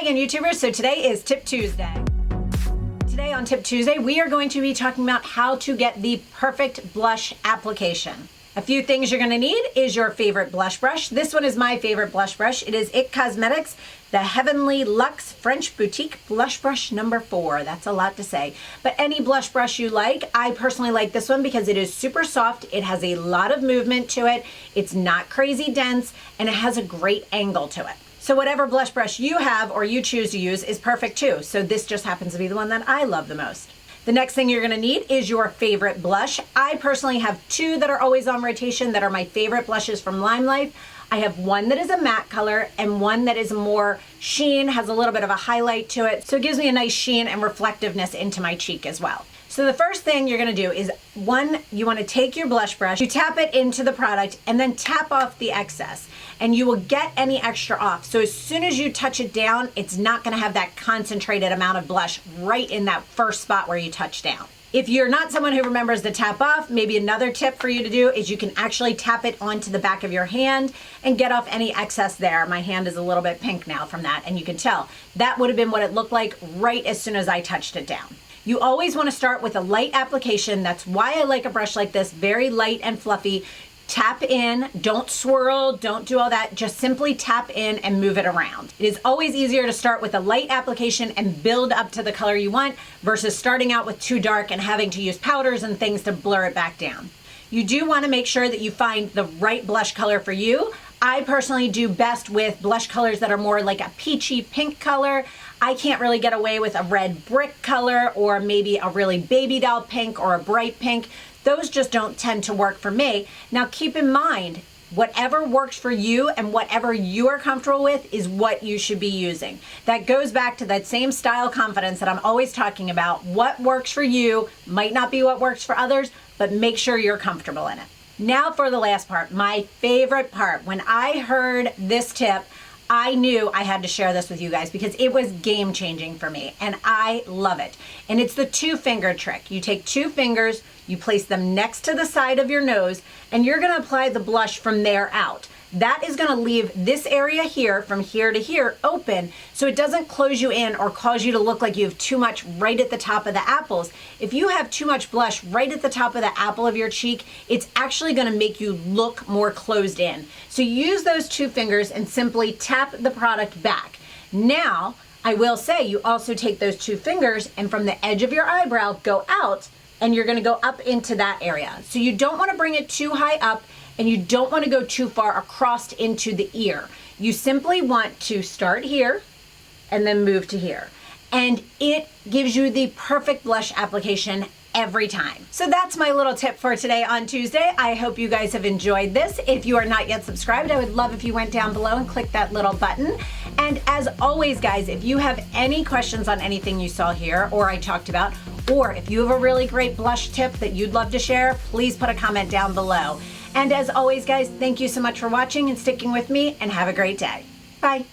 again, YouTubers. So today is Tip Tuesday. Today on Tip Tuesday, we are going to be talking about how to get the perfect blush application. A few things you're gonna need is your favorite blush brush. This one is my favorite blush brush. It is IT Cosmetics, the Heavenly Luxe French Boutique Blush Brush number 4. That's a lot to say. But any blush brush you like, I personally like this one because it is super soft. It has a lot of movement to it. It's not crazy dense, and it has a great angle to it. So whatever blush brush you have or you choose to use is perfect too. So this just happens to be the one that I love the most. The next thing you're gonna need is your favorite blush. I personally have two that are always on rotation that are my favorite blushes from Limelight. I have one that is a matte color and one that is more sheen, has a little bit of a highlight to it. So it gives me a nice sheen and reflectiveness into my cheek as well. So the first thing you're gonna do is, one, you wanna take your blush brush, you tap it into the product and then tap off the excess and you will get any extra off. So as soon as you touch it down, it's not gonna have that concentrated amount of blush right in that first spot where you touch down. If you're not someone who remembers to tap off, maybe another tip for you to do is you can actually tap it onto the back of your hand and get off any excess there. My hand is a little bit pink now from that, and you can tell. That would have been what it looked like right as soon as I touched it down. You always want to start with a light application. That's why I like a brush like this, very light and fluffy. Tap in, don't swirl, don't do all that. Just simply tap in and move it around. It is always easier to start with a light application and build up to the color you want versus starting out with too dark and having to use powders and things to blur it back down. You do want to make sure that you find the right blush color for you. I personally do best with blush colors that are more like a peachy pink color. I can't really get away with a red brick color or maybe a really baby doll pink or a bright pink. Those just don't tend to work for me. Now keep in mind, whatever works for you and whatever you are comfortable with is what you should be using. That goes back to that same style confidence that I'm always talking about. What works for you might not be what works for others, but make sure you're comfortable in it. Now for the last part, my favorite part. When I heard this tip, I knew I had to share this with you guys because it was game changing for me and I love it. And it's the 2-finger trick. You take 2 fingers, you place them next to the side of your nose, and you're gonna apply the blush from there out. That is gonna leave this area here, from here to here, open, so it doesn't close you in or cause you to look like you have too much right at the top of the apples. If you have too much blush right at the top of the apple of your cheek, it's actually gonna make you look more closed in. So use those 2 fingers and simply tap the product back. Now, I will say you also take those 2 fingers and from the edge of your eyebrow, go out, and you're gonna go up into that area. So you don't wanna bring it too high up and you don't wanna go too far across into the ear. You simply want to start here and then move to here. And it gives you the perfect blush application every time. So that's my little tip for today on Tuesday. I hope you guys have enjoyed this. If you are not yet subscribed, I would love if you went down below and clicked that little button. And as always, guys, if you have any questions on anything you saw here or I talked about, or if you have a really great blush tip that you'd love to share, please put a comment down below. And as always, guys, thank you so much for watching and sticking with me, and have a great day. Bye.